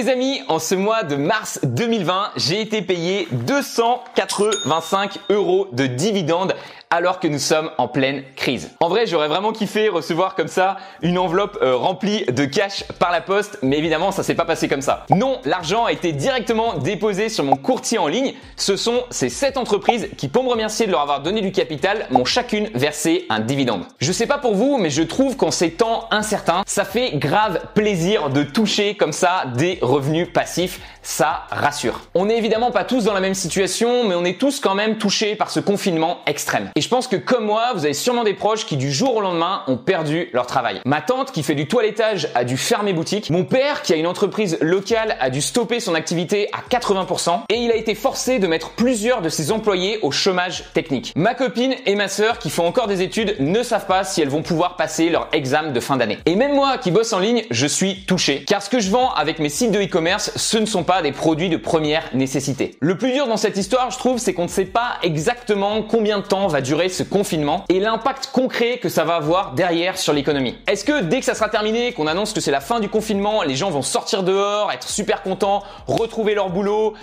les amis, en ce mois de mars 2020, j'ai été payé 285 € de dividendes alors que nous sommes en pleine crise. En vrai, j'aurais vraiment kiffé recevoir comme ça une enveloppe remplie de cash par la poste, mais évidemment, ça s'est pas passé comme ça. Non, l'argent a été directement déposé sur mon courtier en ligne. Ce sont ces 7 entreprises qui, pour me remercier de leur avoir donné du capital, m'ont chacune versé un dividende. Je sais pas pour vous, mais je trouve qu'en ces temps incertains, ça fait grave plaisir de toucher comme ça des revenus passifs. Ça rassure. On n'est évidemment pas tous dans la même situation, mais on est tous quand même touchés par ce confinement extrême. Et je pense que comme moi, vous avez sûrement des proches qui du jour au lendemain ont perdu leur travail. Ma tante qui fait du toilettage a dû fermer boutique. Mon père qui a une entreprise locale a dû stopper son activité à 80% et il a été forcé de mettre plusieurs de ses employés au chômage technique. Ma copine et ma sœur qui font encore des études ne savent pas si elles vont pouvoir passer leur examen de fin d'année. Et même moi qui bosse en ligne, je suis touché car ce que je vends avec mes sites de e-commerce, ce ne sont pas des produits de première nécessité. Le plus dur dans cette histoire, je trouve, c'est qu'on ne sait pas exactement combien de temps va durer ce confinement et l'impact concret que ça va avoir derrière sur l'économie. Est-ce que dès que ça sera terminé, qu'on annonce que c'est la fin du confinement, les gens vont sortir dehors, être super contents, retrouver leur boulot,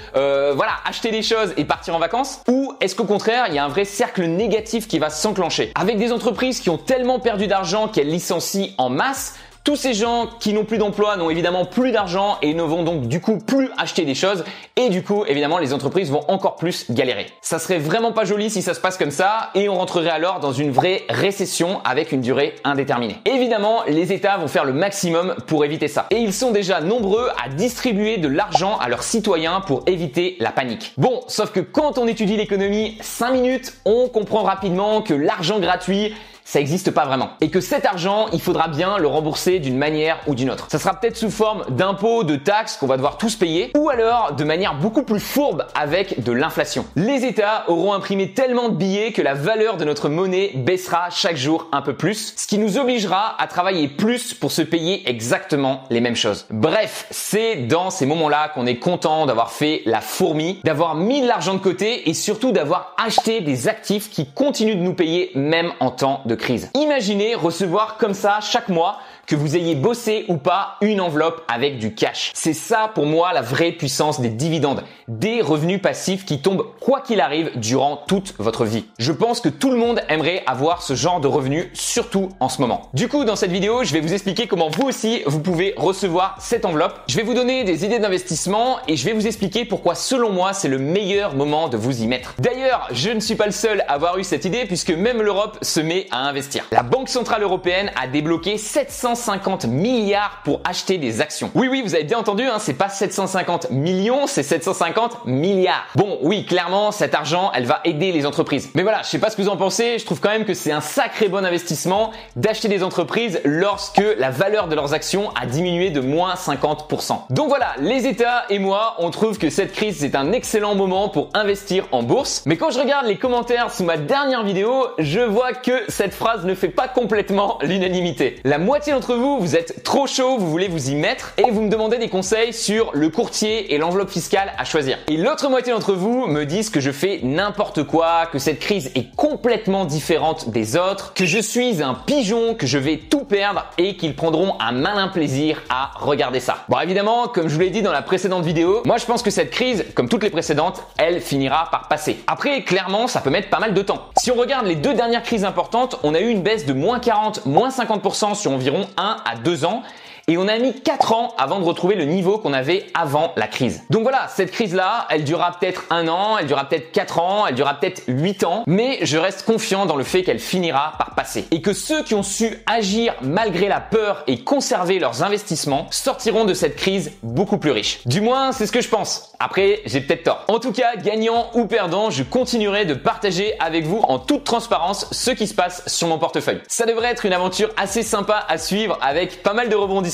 acheter des choses et partir en vacances? Ou est-ce qu'au contraire, il y a un vrai cercle négatif qui va s'enclencher avec des entreprises qui ont tellement perdu d'argent qu'elles licencient en masse? Tous ces gens qui n'ont plus d'emploi n'ont évidemment plus d'argent et ne vont donc du coup plus acheter des choses et du coup évidemment les entreprises vont encore plus galérer. Ça serait vraiment pas joli si ça se passe comme ça et on rentrerait alors dans une vraie récession avec une durée indéterminée. Évidemment, les États vont faire le maximum pour éviter ça et ils sont déjà nombreux à distribuer de l'argent à leurs citoyens pour éviter la panique. Bon, sauf que quand on étudie l'économie 5 minutes, on comprend rapidement que l'argent gratuit ça n'existe pas vraiment. Et que cet argent, il faudra bien le rembourser d'une manière ou d'une autre. Ça sera peut-être sous forme d'impôts, de taxes qu'on va devoir tous payer, ou alors de manière beaucoup plus fourbe avec de l'inflation. Les États auront imprimé tellement de billets que la valeur de notre monnaie baissera chaque jour un peu plus, ce qui nous obligera à travailler plus pour se payer exactement les mêmes choses. Bref, c'est dans ces moments-là qu'on est content d'avoir fait la fourmi, d'avoir mis de l'argent de côté et surtout d'avoir acheté des actifs qui continuent de nous payer même en temps de crise. Imaginez recevoir comme ça chaque mois, que vous ayez bossé ou pas, une enveloppe avec du cash. C'est ça pour moi la vraie puissance des dividendes, des revenus passifs qui tombent quoi qu'il arrive durant toute votre vie. Je pense que tout le monde aimerait avoir ce genre de revenus, surtout en ce moment. Du coup, dans cette vidéo, je vais vous expliquer comment vous aussi, vous pouvez recevoir cette enveloppe. Je vais vous donner des idées d'investissement et je vais vous expliquer pourquoi selon moi, c'est le meilleur moment de vous y mettre. D'ailleurs, je ne suis pas le seul à avoir eu cette idée puisque même l'Europe se met à investir. La Banque Centrale Européenne a débloqué 750 milliards pour acheter des actions. Oui, vous avez bien entendu, c'est pas 750 millions, c'est 750 milliards. Bon, oui, clairement, cet argent, elle va aider les entreprises. Mais voilà, je sais pas ce que vous en pensez, je trouve quand même que c'est un sacré bon investissement d'acheter des entreprises lorsque la valeur de leurs actions a diminué de moins 50%. Donc voilà, les États et moi, on trouve que cette crise, c'est un excellent moment pour investir en bourse. Mais quand je regarde les commentaires sous ma dernière vidéo, je vois que cette phrase ne fait pas complètement l'unanimité. La moitié d'entre vous, vous êtes trop chaud, vous voulez vous y mettre et vous me demandez des conseils sur le courtier et l'enveloppe fiscale à choisir. Et l'autre moitié d'entre vous me disent que je fais n'importe quoi, que cette crise est complètement différente des autres, que je suis un pigeon, que je vais tout perdre et qu'ils prendront un malin plaisir à regarder ça. Bon, évidemment, comme je vous l'ai dit dans la précédente vidéo, moi je pense que cette crise, comme toutes les précédentes, elle finira par passer. Après, clairement, ça peut mettre pas mal de temps. Si on regarde les 2 dernières crises importantes, on a eu une baisse de moins 40, moins 50% sur environ 1 à 2 ans. Et on a mis 4 ans avant de retrouver le niveau qu'on avait avant la crise. Donc voilà, cette crise-là, elle durera peut-être 1 an, elle durera peut-être 4 ans, elle durera peut-être 8 ans, mais je reste confiant dans le fait qu'elle finira par passer. Et que ceux qui ont su agir malgré la peur et conserver leurs investissements sortiront de cette crise beaucoup plus riches. Du moins, c'est ce que je pense. Après, j'ai peut-être tort. En tout cas, gagnant ou perdant, je continuerai de partager avec vous en toute transparence ce qui se passe sur mon portefeuille. Ça devrait être une aventure assez sympa à suivre avec pas mal de rebondissements.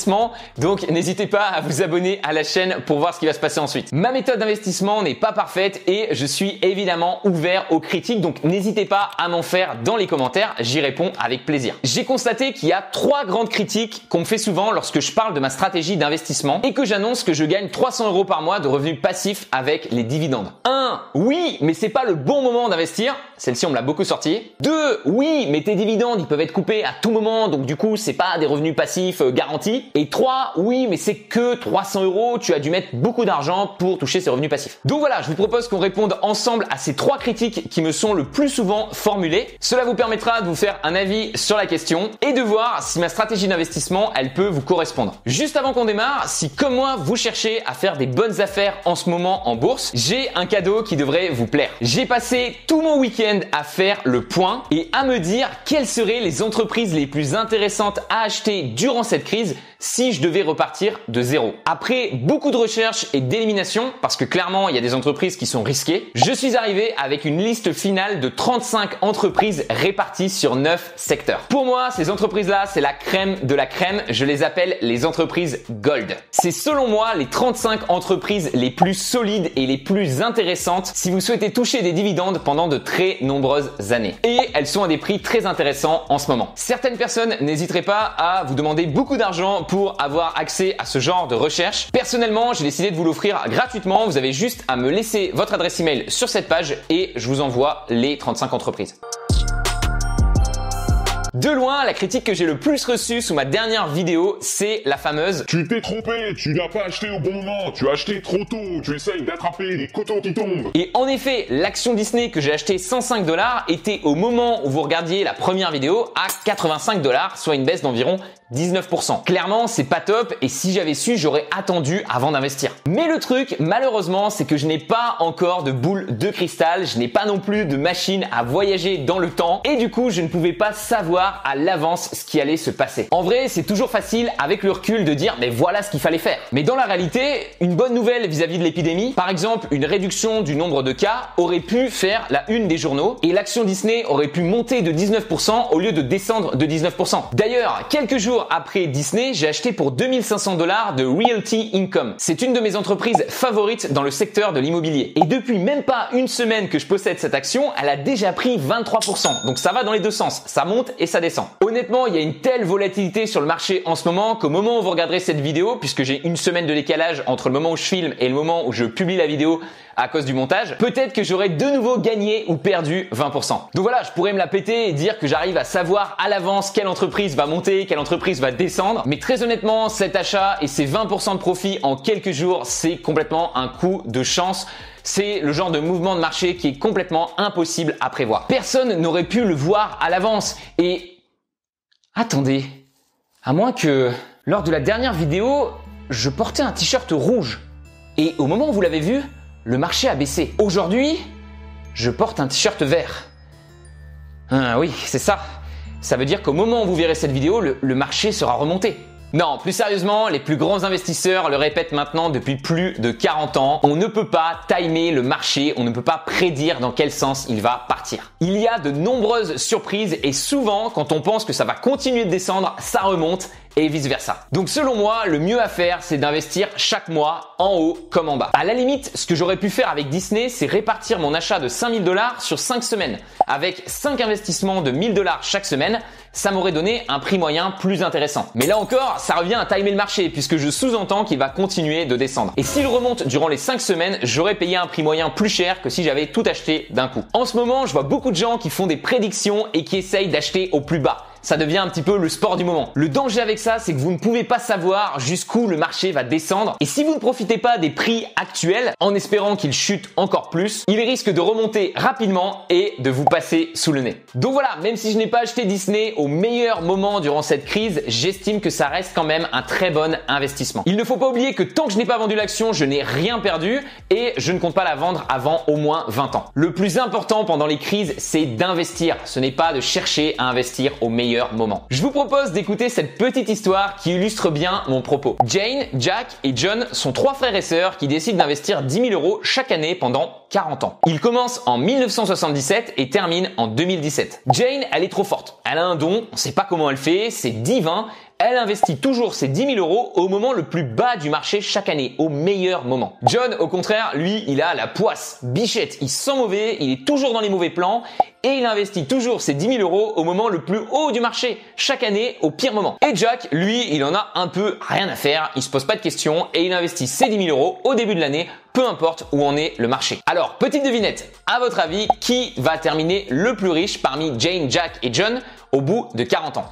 Donc n'hésitez pas à vous abonner à la chaîne pour voir ce qui va se passer ensuite. Ma méthode d'investissement n'est pas parfaite et je suis évidemment ouvert aux critiques, donc n'hésitez pas à m'en faire dans les commentaires, j'y réponds avec plaisir. J'ai constaté qu'il y a 3 grandes critiques qu'on me fait souvent lorsque je parle de ma stratégie d'investissement et que j'annonce que je gagne 300 € par mois de revenus passifs avec les dividendes. 1. Oui, mais c'est pas le bon moment d'investir. Celle-ci, on me l'a beaucoup sorti. 2. Oui, mais tes dividendes, ils peuvent être coupés à tout moment, donc du coup, c'est pas des revenus passifs garantis. Et 3, oui, mais c'est que 300 €. Tu as dû mettre beaucoup d'argent pour toucher ces revenus passifs. Donc voilà, je vous propose qu'on réponde ensemble à ces 3 critiques qui me sont le plus souvent formulées. Cela vous permettra de vous faire un avis sur la question et de voir si ma stratégie d'investissement, elle peut vous correspondre. Juste avant qu'on démarre, si comme moi, vous cherchez à faire des bonnes affaires en ce moment en bourse, j'ai un cadeau qui devrait vous plaire. J'ai passé tout mon week-end à faire le point et à me dire quelles seraient les entreprises les plus intéressantes à acheter durant cette crise si je devais repartir de zéro. Après beaucoup de recherches et d'élimination, parce que clairement il y a des entreprises qui sont risquées, je suis arrivé avec une liste finale de 35 entreprises réparties sur 9 secteurs. Pour moi, ces entreprises-là, c'est la crème de la crème. Je les appelle les entreprises Gold. C'est selon moi les 35 entreprises les plus solides et les plus intéressantes si vous souhaitez toucher des dividendes pendant de très nombreuses années. Et elles sont à des prix très intéressants en ce moment. Certaines personnes n'hésiteraient pas à vous demander beaucoup d'argent pour avoir accès à ce genre de recherche. Personnellement, j'ai décidé de vous l'offrir gratuitement. Vous avez juste à me laisser votre adresse email sur cette page et je vous envoie les 35 entreprises. De loin, la critique que j'ai le plus reçue sous ma dernière vidéo, c'est la fameuse « Tu t'es trompé, tu n'as pas acheté au bon moment, tu as acheté trop tôt, tu essayes d'attraper des cotons qui tombent ». Et en effet, l'action Disney que j'ai acheté 105 $ était au moment où vous regardiez la première vidéo à 85 $, soit une baisse d'environ 19%. Clairement, c'est pas top et si j'avais su, j'aurais attendu avant d'investir. Mais le truc, malheureusement, c'est que je n'ai pas encore de boule de cristal, je n'ai pas non plus de machine à voyager dans le temps et du coup, je ne pouvais pas savoir à l'avance ce qui allait se passer. En vrai, c'est toujours facile avec le recul de dire mais voilà ce qu'il fallait faire. Mais dans la réalité, une bonne nouvelle vis-à-vis de l'épidémie, par exemple, une réduction du nombre de cas aurait pu faire la une des journaux et l'action Disney aurait pu monter de 19% au lieu de descendre de 19%. D'ailleurs, quelques jours après Disney, j'ai acheté pour 2500 $ de Realty Income. C'est une de mes entreprises favorites dans le secteur de l'immobilier. Et depuis même pas une semaine que je possède cette action, elle a déjà pris 23%. Donc ça va dans les deux sens. Ça monte et ça descend. Honnêtement, il y a une telle volatilité sur le marché en ce moment qu'au moment où vous regarderez cette vidéo, puisque j'ai une semaine de décalage entre le moment où je filme et le moment où je publie la vidéo, à cause du montage, peut-être que j'aurais de nouveau gagné ou perdu 20%. Donc voilà, je pourrais me la péter et dire que j'arrive à savoir à l'avance quelle entreprise va monter, quelle entreprise va descendre. Mais très honnêtement, cet achat et ces 20% de profit en quelques jours, c'est complètement un coup de chance. C'est le genre de mouvement de marché qui est complètement impossible à prévoir. Personne n'aurait pu le voir à l'avance. Et attendez, à moins que lors de la dernière vidéo, je portais un t-shirt rouge. Et au moment où vous l'avez vu, le marché a baissé. Aujourd'hui, je porte un t-shirt vert. Ah oui, c'est ça. Ça veut dire qu'au moment où vous verrez cette vidéo, le marché sera remonté. Non, plus sérieusement, les plus grands investisseurs le répètent maintenant depuis plus de 40 ans. On ne peut pas timer le marché, on ne peut pas prédire dans quel sens il va partir. Il y a de nombreuses surprises et souvent, quand on pense que ça va continuer de descendre, ça remonte et vice versa. Donc selon moi, le mieux à faire, c'est d'investir chaque mois en haut comme en bas. À la limite, ce que j'aurais pu faire avec Disney, c'est répartir mon achat de 5000 $ sur 5 semaines. Avec 5 investissements de 1000 $ chaque semaine, ça m'aurait donné un prix moyen plus intéressant. Mais là encore, ça revient à timer le marché puisque je sous-entends qu'il va continuer de descendre. Et s'il remonte durant les 5 semaines, j'aurais payé un prix moyen plus cher que si j'avais tout acheté d'un coup. En ce moment, je vois beaucoup de gens qui font des prédictions et qui essayent d'acheter au plus bas. Ça devient un petit peu le sport du moment. Le danger avec ça, c'est que vous ne pouvez pas savoir jusqu'où le marché va descendre. Et si vous ne profitez pas des prix actuels, en espérant qu'ils chutent encore plus, il risque de remonter rapidement et de vous passer sous le nez. Donc voilà, même si je n'ai pas acheté Disney au meilleur moment durant cette crise, j'estime que ça reste quand même un très bon investissement. Il ne faut pas oublier que tant que je n'ai pas vendu l'action, je n'ai rien perdu et je ne compte pas la vendre avant au moins 20 ans. Le plus important pendant les crises, c'est d'investir. Ce n'est pas de chercher à investir au meilleur moment. Je vous propose d'écouter cette petite histoire qui illustre bien mon propos. Jane, Jack et John sont 3 frères et sœurs qui décident d'investir 10 000 € chaque année pendant 40 ans. Ils commencent en 1977 et terminent en 2017. Jane, elle est trop forte. Elle a un don, on ne sait pas comment elle fait, c'est divin. Elle investit toujours ses 10 000 € au moment le plus bas du marché chaque année, au meilleur moment. John, au contraire, lui, il a la poisse, bichette, il sent mauvais, il est toujours dans les mauvais plans et il investit toujours ses 10 000 € au moment le plus haut du marché, chaque année, au pire moment. Et Jack, lui, il en a un peu rien à faire, il se pose pas de questions et il investit ses 10 000 € au début de l'année, peu importe où en est le marché. Alors, petite devinette, à votre avis, qui va terminer le plus riche parmi Jane, Jack et John au bout de 40 ans ?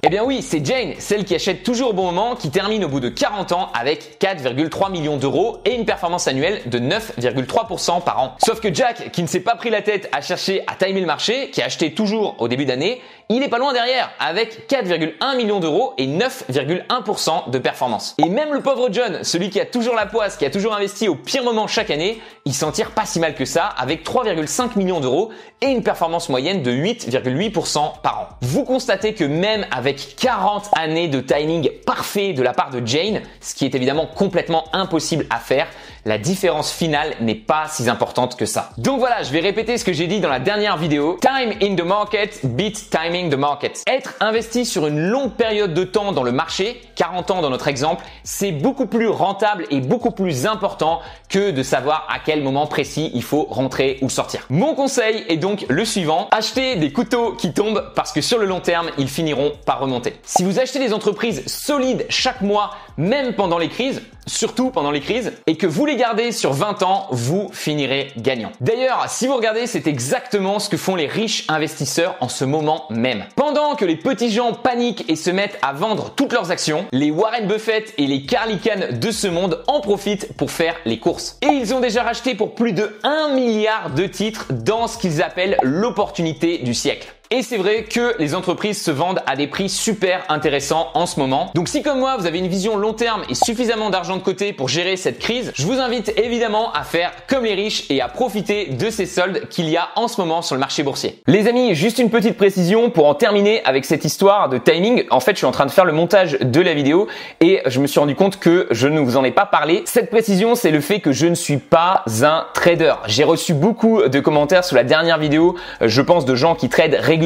Eh bien oui, c'est Jane, celle qui achète toujours au bon moment, qui termine au bout de 40 ans avec 4,3 millions d'euros et une performance annuelle de 9,3% par an. Sauf que Jack, qui ne s'est pas pris la tête à chercher à timer le marché, qui a acheté toujours au début d'année, il est pas loin derrière avec 4,1 millions d'euros et 9,1% de performance. Et même le pauvre John, celui qui a toujours la poisse, qui a toujours investi au pire moment chaque année, il s'en tire pas si mal que ça avec 3,5 millions d'euros et une performance moyenne de 8,8% par an. Vous constatez que même avec 40 années de timing parfait de la part de Jane, ce qui est évidemment complètement impossible à faire, la différence finale n'est pas si importante que ça. Donc voilà, je vais répéter ce que j'ai dit dans la dernière vidéo. Time in the market beats timing the market. Être investi sur une longue période de temps dans le marché, 40 ans dans notre exemple, c'est beaucoup plus rentable et beaucoup plus important que de savoir à quel moment précis il faut rentrer ou sortir. Mon conseil est donc le suivant. Achetez des couteaux qui tombent parce que sur le long terme, ils finiront par remonter. Si vous achetez des entreprises solides chaque mois, même pendant les crises, surtout pendant les crises, et que vous les gardez sur 20 ans, vous finirez gagnant. D'ailleurs, si vous regardez, c'est exactement ce que font les riches investisseurs en ce moment même. Pendant que les petits gens paniquent et se mettent à vendre toutes leurs actions, les Warren Buffett et les Carl Icahn de ce monde en profitent pour faire les courses. Et ils ont déjà racheté pour plus de 1 milliard de titres dans ce qu'ils appellent l'opportunité du siècle. Et c'est vrai que les entreprises se vendent à des prix super intéressants en ce moment. Donc si comme moi, vous avez une vision long terme et suffisamment d'argent de côté pour gérer cette crise, je vous invite évidemment à faire comme les riches et à profiter de ces soldes qu'il y a en ce moment sur le marché boursier. Les amis, juste une petite précision pour en terminer avec cette histoire de timing. En fait, je suis en train de faire le montage de la vidéo et je me suis rendu compte que je ne vous en ai pas parlé. Cette précision, c'est le fait que je ne suis pas un trader. J'ai reçu beaucoup de commentaires sous la dernière vidéo, je pense de gens qui tradent régulièrement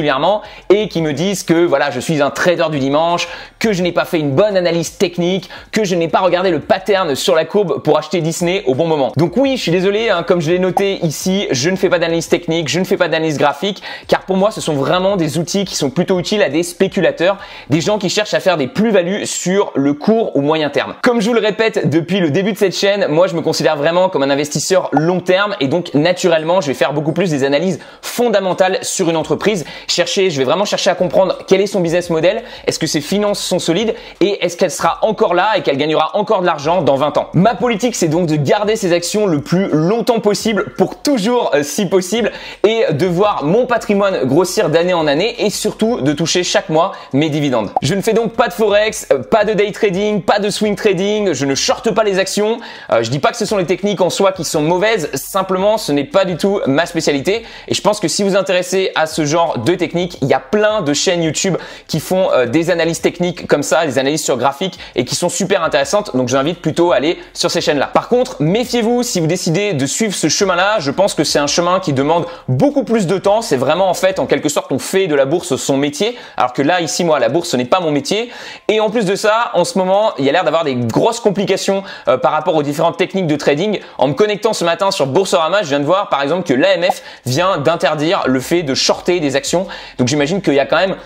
et qui me disent que voilà, je suis un trader du dimanche, que je n'ai pas fait une bonne analyse technique, que je n'ai pas regardé le pattern sur la courbe pour acheter Disney au bon moment. Donc oui, je suis désolé, comme je l'ai noté ici, je ne fais pas d'analyse technique, je ne fais pas d'analyse graphique, car pour moi, ce sont vraiment des outils qui sont plutôt utiles à des spéculateurs, des gens qui cherchent à faire des plus-values sur le court ou moyen terme. Comme je vous le répète depuis le début de cette chaîne, moi je me considère vraiment comme un investisseur long terme et donc naturellement, je vais faire beaucoup plus des analyses fondamentales sur une entreprise. Je vais vraiment chercher à comprendre quel est son business model, est-ce que ses finances sont solides et est-ce qu'elle sera encore là et qu'elle gagnera encore de l'argent dans 20 ans. Ma politique, c'est donc de garder ces actions le plus longtemps possible pour toujours si possible et de voir mon patrimoine grossir d'année en année et surtout de toucher chaque mois mes dividendes. Je ne fais donc pas de forex, pas de day trading, pas de swing trading, je ne shorte pas les actions. Je dis pas que ce sont les techniques en soi qui sont mauvaises, simplement ce n'est pas du tout ma spécialité et je pense que si vous vous intéressez à ce genre de technique, il y a plein de chaînes YouTube qui font des analyses techniques comme ça, des analyses sur graphique et qui sont super intéressantes. Donc, je vous invite plutôt à aller sur ces chaînes-là. Par contre, méfiez-vous si vous décidez de suivre ce chemin-là. Je pense que c'est un chemin qui demande beaucoup plus de temps. C'est vraiment en fait, en quelque sorte, on fait de la bourse son métier. Alors que là, ici, moi, la bourse, ce n'est pas mon métier. Et en plus de ça, en ce moment, il y a l'air d'avoir des grosses complications par rapport aux différentes techniques de trading. En me connectant ce matin sur Boursorama, je viens de voir par exemple que l'AMF vient d'interdire le fait de shorter des actions. Donc j'imagine qu'il y a quand même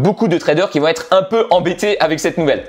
beaucoup de traders qui vont être un peu embêtés avec cette nouvelle.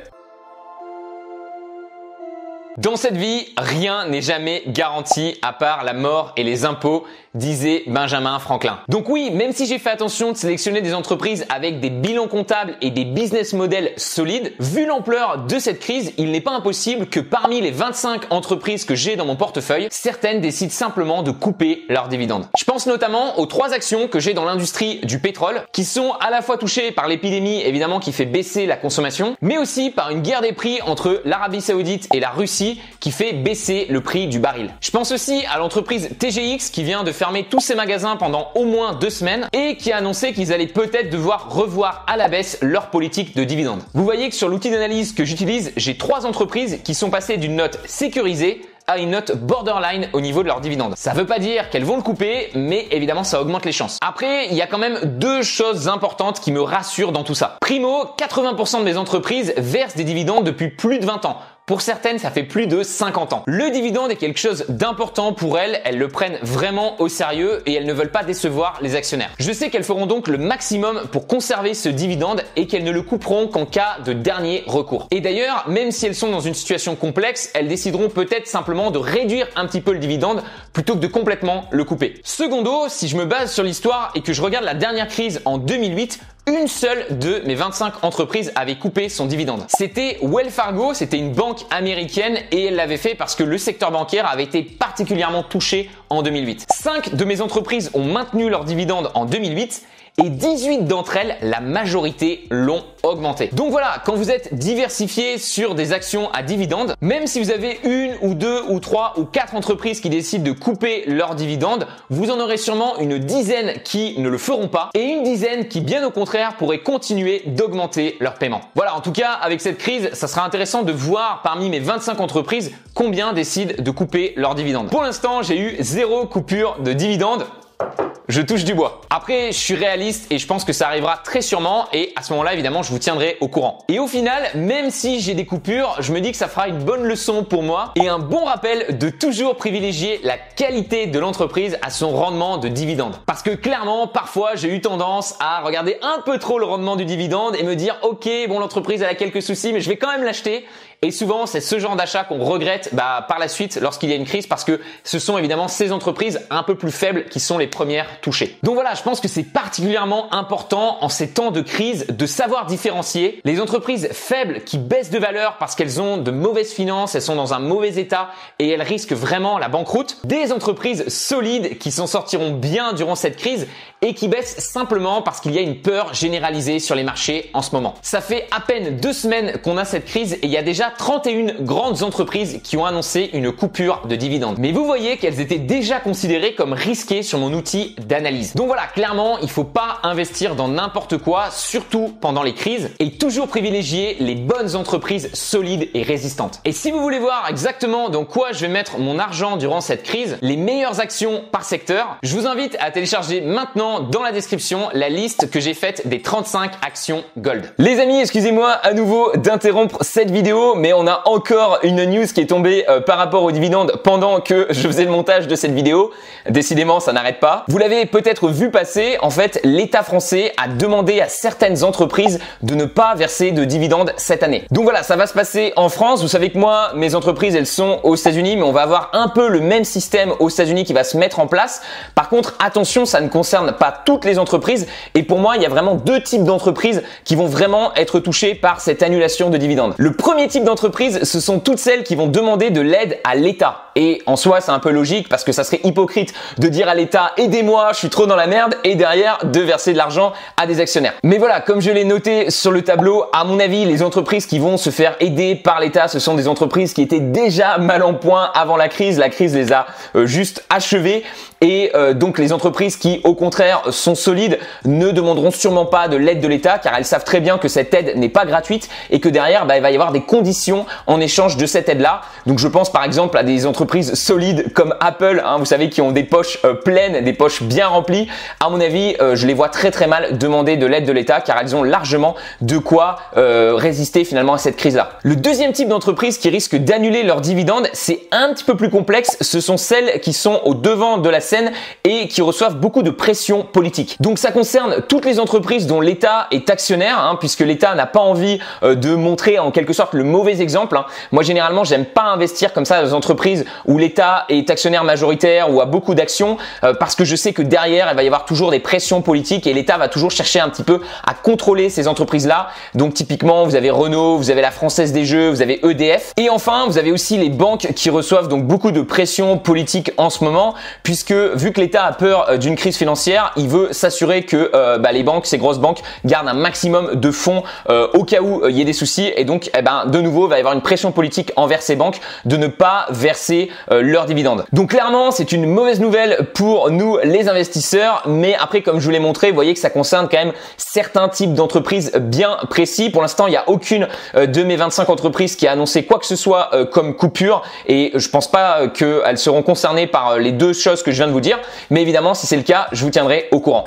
Dans cette vie, rien n'est jamais garanti à part la mort et les impôts, disait Benjamin Franklin. Donc oui, même si j'ai fait attention de sélectionner des entreprises avec des bilans comptables et des business models solides, vu l'ampleur de cette crise, il n'est pas impossible que parmi les 25 entreprises que j'ai dans mon portefeuille, certaines décident simplement de couper leurs dividendes. Je pense notamment aux 3 actions que j'ai dans l'industrie du pétrole, qui sont à la fois touchées par l'épidémie, évidemment, qui fait baisser la consommation, mais aussi par une guerre des prix entre l'Arabie Saoudite et la Russie, qui fait baisser le prix du baril. Je pense aussi à l'entreprise TGX qui vient de fermer tous ses magasins pendant au moins 2 semaines et qui a annoncé qu'ils allaient peut-être devoir revoir à la baisse leur politique de dividendes. Vous voyez que sur l'outil d'analyse que j'utilise, j'ai 3 entreprises qui sont passées d'une note sécurisée à une note borderline au niveau de leurs dividendes. Ça veut pas dire qu'elles vont le couper, mais évidemment ça augmente les chances. Après, il y a quand même 2 choses importantes qui me rassurent dans tout ça. Primo, 80% de mes entreprises versent des dividendes depuis plus de 20 ans. Pour certaines, ça fait plus de 50 ans. Le dividende est quelque chose d'important pour elles, elles le prennent vraiment au sérieux et elles ne veulent pas décevoir les actionnaires. Je sais qu'elles feront donc le maximum pour conserver ce dividende et qu'elles ne le couperont qu'en cas de dernier recours. Et d'ailleurs, même si elles sont dans une situation complexe, elles décideront peut-être simplement de réduire un petit peu le dividende plutôt que de complètement le couper. Secondo, si je me base sur l'histoire et que je regarde la dernière crise en 2008, une seule de mes 25 entreprises avait coupé son dividende. C'était Wells Fargo, c'était une banque américaine et elle l'avait fait parce que le secteur bancaire avait été particulièrement touché en 2008. 5 de mes entreprises ont maintenu leur dividende en 2008 et 18 d'entre elles, la majorité, l'ont augmenté. Donc voilà, quand vous êtes diversifié sur des actions à dividendes, même si vous avez une ou deux ou trois ou quatre entreprises qui décident de couper leurs dividendes, vous en aurez sûrement une dizaine qui ne le feront pas et une dizaine qui, bien au contraire, pourraient continuer d'augmenter leurs paiements. Voilà, en tout cas, avec cette crise, ça sera intéressant de voir parmi mes 25 entreprises combien décident de couper leurs dividendes. Pour l'instant, j'ai eu 0 coupure de dividendes. Je touche du bois. Après, je suis réaliste et je pense que ça arrivera très sûrement et à ce moment-là, évidemment, je vous tiendrai au courant. Et au final, même si j'ai des coupures, je me dis que ça fera une bonne leçon pour moi et un bon rappel de toujours privilégier la qualité de l'entreprise à son rendement de dividende. Parce que clairement, parfois, j'ai eu tendance à regarder un peu trop le rendement du dividende et me dire, ok, bon, l'entreprise elle a quelques soucis, mais je vais quand même l'acheter. Et souvent, c'est ce genre d'achat qu'on regrette par la suite lorsqu'il y a une crise parce que ce sont évidemment ces entreprises un peu plus faibles qui sont les premières touchées. Donc voilà, je pense que c'est particulièrement important en ces temps de crise de savoir différencier les entreprises faibles qui baissent de valeur parce qu'elles ont de mauvaises finances, elles sont dans un mauvais état et elles risquent vraiment la banqueroute, des entreprises solides qui s'en sortiront bien durant cette crise et qui baissent simplement parce qu'il y a une peur généralisée sur les marchés en ce moment. Ça fait à peine 2 semaines qu'on a cette crise et il y a déjà 31 grandes entreprises qui ont annoncé une coupure de dividendes. Mais vous voyez qu'elles étaient déjà considérées comme risquées sur mon outil d'analyse. Donc voilà, clairement, il faut pas investir dans n'importe quoi, surtout pendant les crises, et toujours privilégier les bonnes entreprises solides et résistantes. Et si vous voulez voir exactement dans quoi je vais mettre mon argent durant cette crise, les meilleures actions par secteur, je vous invite à télécharger maintenant dans la description la liste que j'ai faite des 35 actions Gold. Les amis, excusez-moi à nouveau d'interrompre cette vidéo, mais on a encore une news qui est tombée par rapport aux dividendes pendant que je faisais le montage de cette vidéo. Décidément, ça n'arrête pas. Vous l'avez peut-être vu passer, en fait, l'État français a demandé à certaines entreprises de ne pas verser de dividendes cette année. Donc voilà, ça va se passer en France. Vous savez que moi, mes entreprises, elles sont aux États-Unis, mais on va avoir un peu le même système aux États-Unis qui va se mettre en place. Par contre, attention, ça ne concerne pas toutes les entreprises. Et pour moi, il y a vraiment 2 types d'entreprises qui vont vraiment être touchées par cette annulation de dividendes. Le premier type d'entreprise, ce sont toutes celles qui vont demander de l'aide à l'État. Et en soi, c'est un peu logique parce que ça serait hypocrite de dire à l'État « aidez-moi, je suis trop dans la merde » et derrière de verser de l'argent à des actionnaires. Mais voilà, comme je l'ai noté sur le tableau, à mon avis, les entreprises qui vont se faire aider par l'État, ce sont des entreprises qui étaient déjà mal en point avant la crise. La crise les a juste achevées. Et donc les entreprises qui au contraire sont solides ne demanderont sûrement pas de l'aide de l'État car elles savent très bien que cette aide n'est pas gratuite et que derrière il va y avoir des conditions en échange de cette aide-là. Donc je pense par exemple à des entreprises solides comme Apple, vous savez, qui ont des poches pleines, des poches bien remplies. À mon avis, je les vois très très mal demander de l'aide de l'État car elles ont largement de quoi résister finalement à cette crise-là. Le deuxième type d'entreprise qui risque d'annuler leurs dividendes, c'est un petit peu plus complexe. Ce sont celles qui sont au devant de la scène et qui reçoivent beaucoup de pression politique. Donc ça concerne toutes les entreprises dont l'État est actionnaire, puisque l'État n'a pas envie de montrer en quelque sorte le mauvais exemple. Moi généralement j'aime pas investir comme ça dans des entreprises où l'État est actionnaire majoritaire ou a beaucoup d'actions parce que je sais que derrière il va y avoir toujours des pressions politiques et l'État va toujours chercher un petit peu à contrôler ces entreprises-là. Donc typiquement vous avez Renault, vous avez la Française des Jeux, vous avez EDF et enfin vous avez aussi les banques qui reçoivent donc beaucoup de pression politique en ce moment puisque vu que l'État a peur d'une crise financière, il veut s'assurer que les banques, ces grosses banques, gardent un maximum de fonds au cas où il y ait des soucis. Et donc, de nouveau, il va y avoir une pression politique envers ces banques de ne pas verser leurs dividendes. Donc clairement, c'est une mauvaise nouvelle pour nous les investisseurs. Mais après, comme je vous l'ai montré, vous voyez que ça concerne quand même certains types d'entreprises bien précis. Pour l'instant, il n'y a aucune de mes 25 entreprises qui a annoncé quoi que ce soit comme coupure. Et je pense pas qu'elles seront concernées par les 2 choses que je viens de vous dire, mais évidemment si c'est le cas, je vous tiendrai au courant.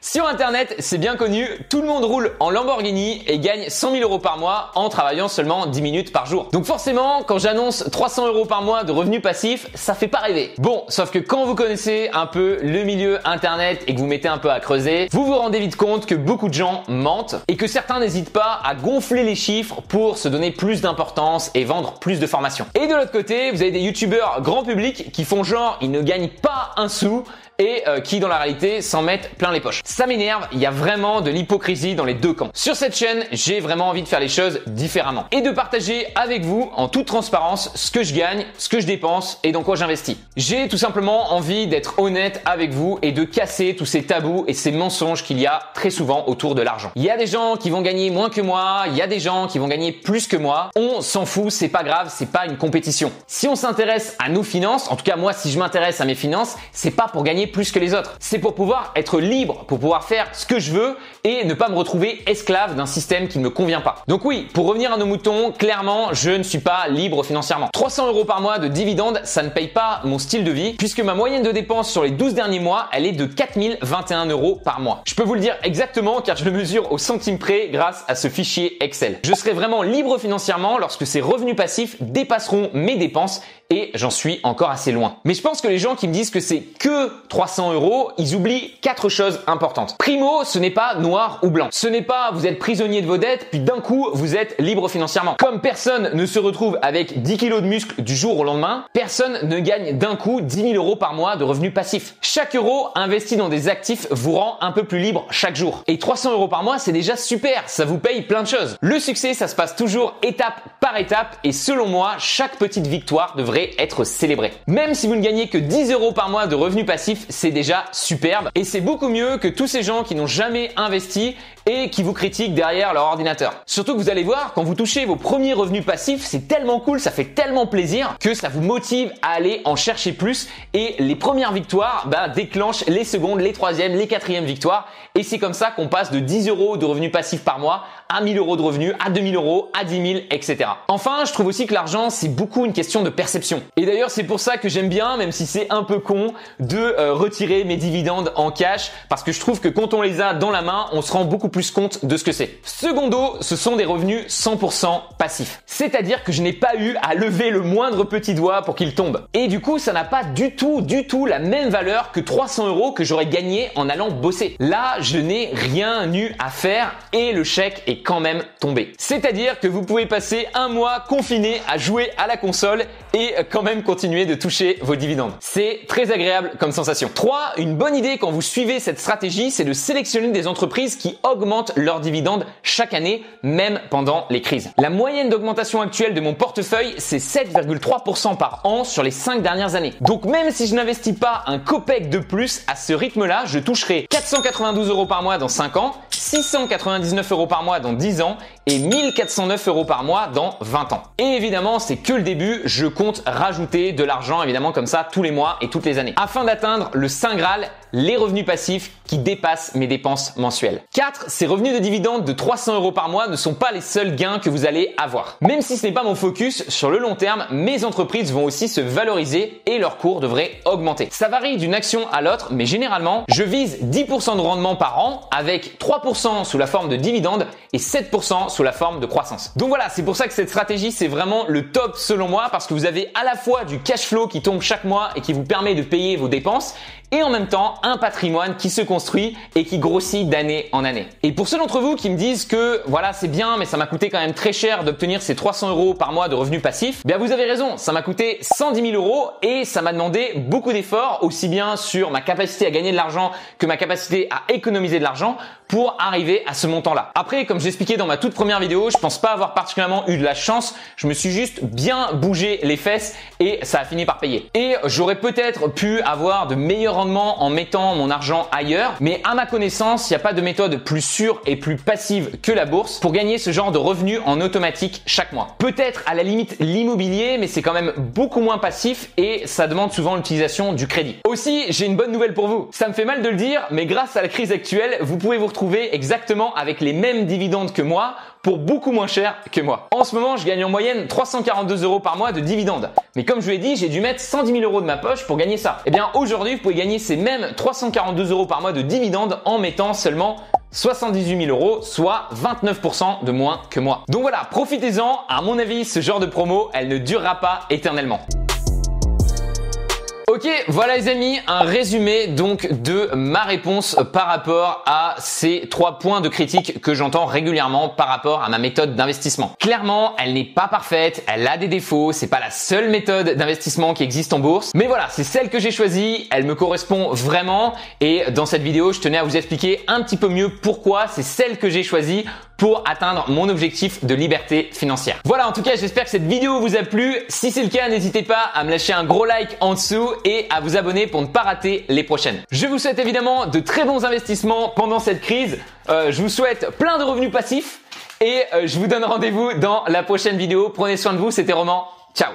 Sur internet, c'est bien connu, tout le monde roule en Lamborghini et gagne 100 000 € par mois en travaillant seulement 10 minutes par jour. Donc forcément, quand j'annonce 300 € par mois de revenus passifs, ça fait pas rêver. Bon, sauf que quand vous connaissez un peu le milieu internet et que vous mettez un peu à creuser, vous vous rendez vite compte que beaucoup de gens mentent et que certains n'hésitent pas à gonfler les chiffres pour se donner plus d'importance et vendre plus de formations. Et de l'autre côté, vous avez des youtubeurs grand public qui font genre ils ne gagnent pas un sou, et qui dans la réalité s'en mettent plein les poches. Ça m'énerve, il y a vraiment de l'hypocrisie dans les deux camps. Sur cette chaîne, j'ai vraiment envie de faire les choses différemment et de partager avec vous en toute transparence ce que je gagne, ce que je dépense et dans quoi j'investis. J'ai tout simplement envie d'être honnête avec vous et de casser tous ces tabous et ces mensonges qu'il y a très souvent autour de l'argent. Il y a des gens qui vont gagner moins que moi, il y a des gens qui vont gagner plus que moi. On s'en fout, c'est pas grave, c'est pas une compétition. Si on s'intéresse à nos finances, en tout cas moi si je m'intéresse à mes finances, c'est pas pour gagner plus que les autres. C'est pour pouvoir être libre, pour pouvoir faire ce que je veux et ne pas me retrouver esclave d'un système qui ne me convient pas. Donc oui, pour revenir à nos moutons, clairement, je ne suis pas libre financièrement. 300 € par mois de dividendes, ça ne paye pas mon style de vie puisque ma moyenne de dépenses sur les 12 derniers mois, elle est de 4021 € par mois. Je peux vous le dire exactement car je le mesure au centime près grâce à ce fichier Excel. Je serai vraiment libre financièrement lorsque ces revenus passifs dépasseront mes dépenses et j'en suis encore assez loin. Mais je pense que les gens qui me disent que c'est que 300 €, ils oublient 4 choses importantes. Primo, ce n'est pas noir ou blanc. Ce n'est pas vous êtes prisonnier de vos dettes puis d'un coup vous êtes libre financièrement. Comme personne ne se retrouve avec 10 kilos de muscles du jour au lendemain, personne ne gagne d'un coup 10 000 € par mois de revenus passifs. Chaque euro investi dans des actifs vous rend un peu plus libre chaque jour. Et 300 € par mois, c'est déjà super, ça vous paye plein de choses. Le succès, ça se passe toujours étape par étape et selon moi, chaque petite victoire devrait être célébrée. Même si vous ne gagnez que 10 € par mois de revenus passifs, c'est déjà superbe et c'est beaucoup mieux que tous ces gens qui n'ont jamais investi et qui vous critiquent derrière leur ordinateur. Surtout que vous allez voir, quand vous touchez vos premiers revenus passifs, c'est tellement cool, ça fait tellement plaisir que ça vous motive à aller en chercher plus et les premières victoires déclenchent les secondes, les troisièmes, les quatrièmes victoires et c'est comme ça qu'on passe de 10 € de revenus passifs par mois à 1000 € de revenus, à 2000 €, à 10 000, etc. Enfin, je trouve aussi que l'argent, c'est beaucoup une question de perception. Et d'ailleurs, c'est pour ça que j'aime bien, même si c'est un peu con, de retirer mes dividendes en cash parce que je trouve que quand on les a dans la main, on se rend beaucoup plus compte de ce que c'est. Secondo, ce sont des revenus 100% passifs. C'est-à-dire que je n'ai pas eu à lever le moindre petit doigt pour qu'il tombe. Et du coup, ça n'a pas du tout la même valeur que 300 € que j'aurais gagné en allant bosser. Là, je n'ai rien eu à faire et le chèque est quand même tombé. C'est-à-dire que vous pouvez passer un mois confiné à jouer à la console et quand même continuer de toucher vos dividendes. C'est très agréable comme sensation. 3. Une bonne idée quand vous suivez cette stratégie, c'est de sélectionner des entreprises qui augmentent leurs dividendes chaque année, même pendant les crises. La moyenne d'augmentation actuelle de mon portefeuille, c'est 7,3% par an sur les 5 dernières années. Donc même si je n'investis pas un copec de plus, à ce rythme-là, je toucherai 492 € par mois dans 5 ans, 699 € par mois dans 10 ans et 1409 € par mois dans 20 ans. Et évidemment, c'est que le début, je compte rajouter de l'argent évidemment comme ça tous les mois et toutes les années afin d'atteindre le Saint Graal, les revenus passifs qui dépassent mes dépenses mensuelles. 4. Ces revenus de dividendes de 300 € par mois ne sont pas les seuls gains que vous allez avoir. Même si ce n'est pas mon focus, sur le long terme, mes entreprises vont aussi se valoriser et leur cours devrait augmenter. Ça varie d'une action à l'autre, mais généralement, je vise 10% de rendement par an avec 3% sous la forme de dividendes et 7% sous la forme de croissance. Donc voilà, c'est pour ça que cette stratégie, c'est vraiment le top selon moi parce que vous avez à la fois du cash flow qui tombe chaque mois et qui vous permet de payer vos dépenses et en même temps un patrimoine qui se construit et qui grossit d'année en année. Et pour ceux d'entre vous qui me disent que voilà c'est bien mais ça m'a coûté quand même très cher d'obtenir ces 300 € par mois de revenus passifs, bien vous avez raison, ça m'a coûté 110 000 € et ça m'a demandé beaucoup d'efforts aussi bien sur ma capacité à gagner de l'argent que ma capacité à économiser de l'argent pour arriver à ce montant-là. Après, comme j'expliquais dans ma toute première vidéo, je pense pas avoir particulièrement eu de la chance, je me suis juste bien bougé les fesses et ça a fini par payer. Et j'aurais peut-être pu avoir de meilleurs rendements en mettant mon argent ailleurs, mais à ma connaissance, il n'y a pas de méthode plus sûre et plus passive que la bourse pour gagner ce genre de revenus en automatique chaque mois. Peut-être à la limite l'immobilier, mais c'est quand même beaucoup moins passif et ça demande souvent l'utilisation du crédit. Aussi, j'ai une bonne nouvelle pour vous. Ça me fait mal de le dire, mais grâce à la crise actuelle, vous pouvez vous retrouver exactement avec les mêmes dividendes que moi pour beaucoup moins cher que moi. En ce moment, je gagne en moyenne 342 € par mois de dividendes. Mais comme je vous l'ai dit, j'ai dû mettre 110 000 € de ma poche pour gagner ça. Eh bien, aujourd'hui, vous pouvez gagner ces mêmes 342 € par mois de dividendes en mettant seulement 78 000 €, soit 29% de moins que moi. Donc voilà, profitez-en. À mon avis, ce genre de promo, elle ne durera pas éternellement. Ok, voilà les amis, un résumé donc de ma réponse par rapport à ces 3 points de critique que j'entends régulièrement par rapport à ma méthode d'investissement. Clairement, elle n'est pas parfaite, elle a des défauts, c'est pas la seule méthode d'investissement qui existe en bourse, mais voilà, c'est celle que j'ai choisie, elle me correspond vraiment et dans cette vidéo, je tenais à vous expliquer un petit peu mieux pourquoi c'est celle que j'ai choisie pour atteindre mon objectif de liberté financière. Voilà, en tout cas, j'espère que cette vidéo vous a plu. Si c'est le cas, n'hésitez pas à me lâcher un gros like en dessous et à vous abonner pour ne pas rater les prochaines. Je vous souhaite évidemment de très bons investissements pendant cette crise. Je vous souhaite plein de revenus passifs et je vous donne rendez-vous dans la prochaine vidéo. Prenez soin de vous, c'était Roman. Ciao!